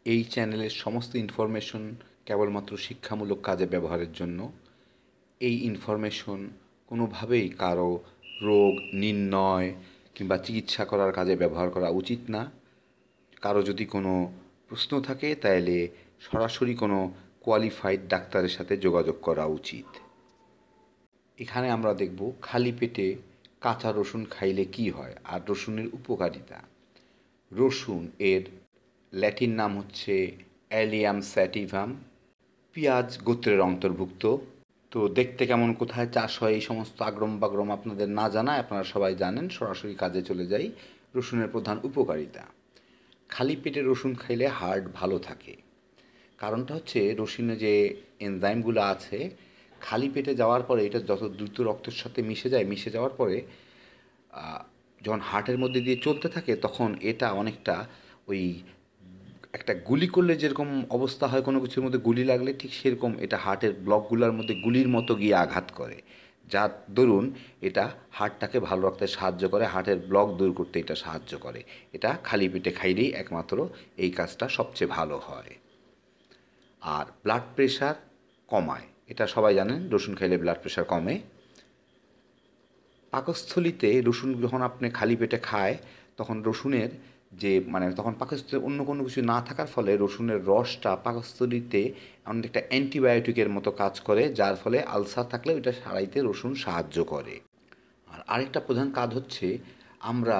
এই চ্যানেলের সমস্ত ইনফরমেশন কেবলমাত্র শিক্ষামূলক কাজে ব্যবহারের জন্য। এই ইনফরমেশন কোনোভাবেই কারো রোগ নির্ণয় কিংবা চিকিৎসা করার কাজে ব্যবহার করা উচিত না। কারো যদি কোনো প্রশ্ন থাকে তাহলে সরাসরি কোনো কোয়ালিফাইড ডাক্তারের সাথে যোগাযোগ করা উচিত। এখানে আমরা দেখব খালি পেটে কাঁচা রসুন খাইলে কি হয় আর রসুনের উপকারিতা। রসুন এর ল্যাটিন নাম হচ্ছে অ্যালিয়াম স্যাটিভাম, পেঁয়াজ গোত্রের অন্তর্ভুক্ত। তো দেখতে কেমন, কোথায় চাষ হয়, এই সমস্ত আগরম বাগরম আপনাদের না জানায়, আপনারা সবাই জানেন। সরাসরি কাজে চলে যাই। রসুনের প্রধান উপকারিতা। খালি পেটে রসুন খাইলে হার্ট ভালো থাকে। কারণটা হচ্ছে রসুনে যে এনজাইমগুলো আছে খালি পেটে যাওয়ার পরে এটা যত দ্রুত রক্তের সাথে মিশে যাওয়ার পরে যখন হার্টের মধ্যে দিয়ে চলতে থাকে তখন এটা অনেকটা ওই একটা গুলি করলে যেরকম অবস্থা হয় কোনো কিছুর মধ্যে গুলি লাগলে, ঠিক সেরকম এটা হার্টের ব্লকগুলোর মধ্যে গুলির মতো গিয়ে আঘাত করে, যার দরুন এটা হার্টটাকে ভালো রাখতে সাহায্য করে, হার্টের ব্লক দূর করতে এটা সাহায্য করে। এটা খালি পেটে খাইলেই একমাত্র এই কাজটা সবচেয়ে ভালো হয়। আর ব্লাড প্রেশার কমায়, এটা সবাই জানেন, রসুন খাইলে ব্লাড প্রেশার কমে। পাকস্থলিতে রসুন যখন আপনি খালি পেটে খায় তখন রসুনের যে তখন পাকস্থলীতে অন্য কোনো কিছু না থাকার ফলে রসুনের রসটা পাকস্থলীতে অনেকটা অ্যান্টিবায়োটিকের মতো কাজ করে, যার ফলে আলসার থাকলে ওইটা সারাইতে রসুন সাহায্য করে। আর আরেকটা প্রধান কাজ হচ্ছে, আমরা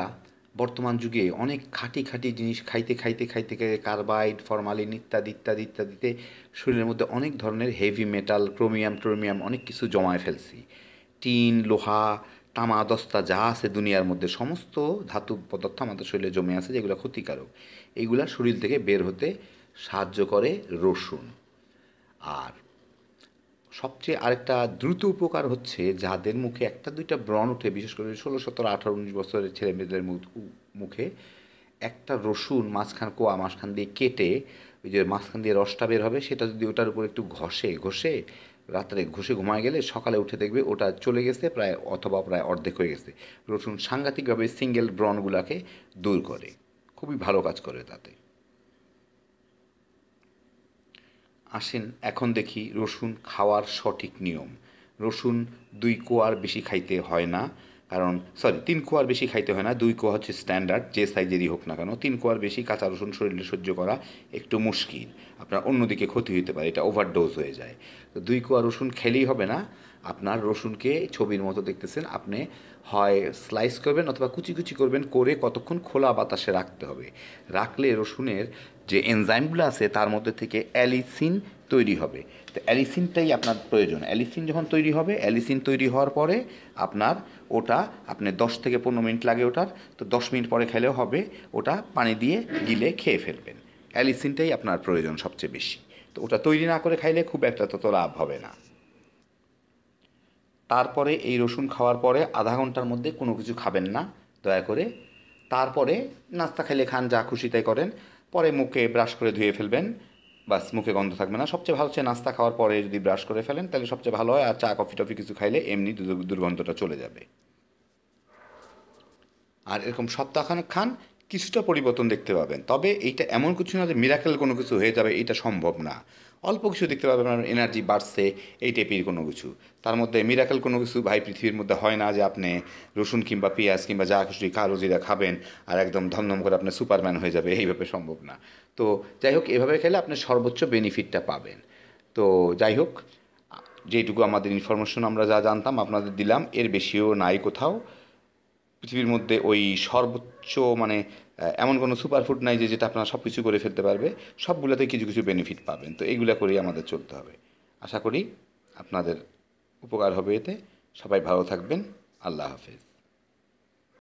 বর্তমান যুগে অনেক খাঁটি খাঁটি জিনিস খাইতে খাইতে খাইতে খাইতে কার্বাইড, ফরমালিন ইত্যাদি ইত্যাদি ইত্যাদিতে শরীরের মধ্যে অনেক ধরনের হেভি মেটাল, ক্রোমিয়াম অনেক কিছু জমায় ফেলছি। টিন, লোহা, তামা, দস্তা যা আছে দুনিয়ার মধ্যে সমস্ত ধাতু পদার্থ আমাদের শরীরে জমে আছে যেগুলো ক্ষতিকারক। এইগুলা শরীর থেকে বের হতে সাহায্য করে রসুন। আর সবচেয়ে আরেকটা দ্রুত উপকার হচ্ছে, যাদের মুখে একটা দুইটা ব্রণ ওঠে, বিশেষ করে 16, 17, 18, 19 বছরের ছেলেমেয়েদের মুখে একটা রসুন মাঝখান দিয়ে কেটে ওই যে মাঝখান দিয়ে রসটা বের হবে, সেটা যদি ওটার উপর একটু ঘষে রাত্রে ঘষে ঘুমায় গেলে সকালে উঠে দেখবে ওটা চলে গেছে প্রায়, অথবা প্রায় অর্ধেক হয়ে গেছে। রসুন সাংঘাতিকভাবে সিঙ্গেল ব্রণগুলোকে দূর করে, খুবই ভালো কাজ করে তাতে। আসেন এখন দেখি রসুন খাওয়ার সঠিক নিয়ম। রসুন 2 কোয়ার বেশি খাইতে হয় না, কারণ 3 কোয়ার বেশি খাইতে হয় না, 2 কোয়া হচ্ছে স্ট্যান্ডার্ড, যে সাইজেরই হোক না কেন। 3 কোয়ার বেশি কাঁচা রসুন শরীরে সহ্য করা একটু মুশকিল, আপনার অন্যদিকে ক্ষতি হতে পারে, এটা ওভারডোজ হয়ে যায়। তো 2 কোয়া রসুন খেলেই হবে না, আপনার রসুনকে ছবির মতো দেখতেছেন, আপনি হয় স্লাইস করবেন অথবা কুচি কুচি করবেন, করে কতক্ষণ খোলা বাতাসে রাখতে হবে। রাখলে রসুনের যে এনজাইমগুলো আছে তার মধ্যে থেকে অ্যালিসিন তৈরি হবে। তো অ্যালিসিনটাই আপনার প্রয়োজন। অ্যালিসিন যখন তৈরি হবে, অ্যালিসিন তৈরি হওয়ার পরে আপনার ওটা 10 থেকে 15 মিনিট লাগে ওটার, তো 10 মিনিট পরে খেলেও হবে, ওটা পানি দিয়ে গিলে খেয়ে ফেলবেন। অ্যালিসিনটাই আপনার প্রয়োজন সবচেয়ে বেশি। তো ওটা তৈরি না করে খাইলে খুব একটা তত লাভ হবে না। তারপরে এই রসুন খাওয়ার পরে আধা ঘন্টার মধ্যে কোনো কিছু খাবেন না দয়া করে। তারপরে নাস্তা খাইলে খান, যা খুশি তাই করেন, পরে মুখে ব্রাশ করে ধুয়ে ফেলবেন, বাস মুখে গন্ধ থাকবে না। সবচেয়ে ভালো হচ্ছে নাস্তা খাওয়ার পরে যদি ব্রাশ করে ফেলেন তাহলে সবচেয়ে ভালো হয়, আর চা কফি টফি কিছু খাইলে এমনি দুর্গন্ধটা চলে যাবে। আর এরকম সপ্তাহখানেক খান, কিছুটা পরিবর্তন দেখতে পাবেন। তবে এইটা এমন কিছু না যে মিরাকেল কোনো কিছু হয়ে যাবে, এটা সম্ভব না। অল্প কিছু দেখতে পাবেন, আপনার এনার্জি বাড়ছে, এই টাইপের কোনো কিছু। তার মধ্যে মিরাকেল কোনো কিছু ভাই পৃথিবীর মধ্যে হয় না যে আপনি রসুন কিংবা পেঁয়াজ কিংবা যা কিছু কালো জিরা খাবেন আর একদম ধমধম করে আপনি সুপারম্যান হয়ে যাবে, এইভাবে সম্ভব না। তো যাই হোক, এভাবে খেলে আপনি সর্বোচ্চ বেনিফিটটা পাবেন। তো যাই হোক, যেটুকু আমাদের ইনফরমেশন আমরা যা জানতাম আপনাদের দিলাম, এর বেশিও নাই কোথাও পৃথিবীর মধ্যে। ওই সর্বোচ্চ এমন কোনো সুপারফুড নাই যে যেটা আপনারা সব কিছু করে ফেলতে পারবে, সবগুলোতে কিছু কিছু বেনিফিট পাবেন। তো এইগুলো করেই আমাদের চলতে হবে। আশা করি আপনাদের উপকার হবে এতে। সবাই ভালো থাকবেন। আল্লাহ হাফেজ।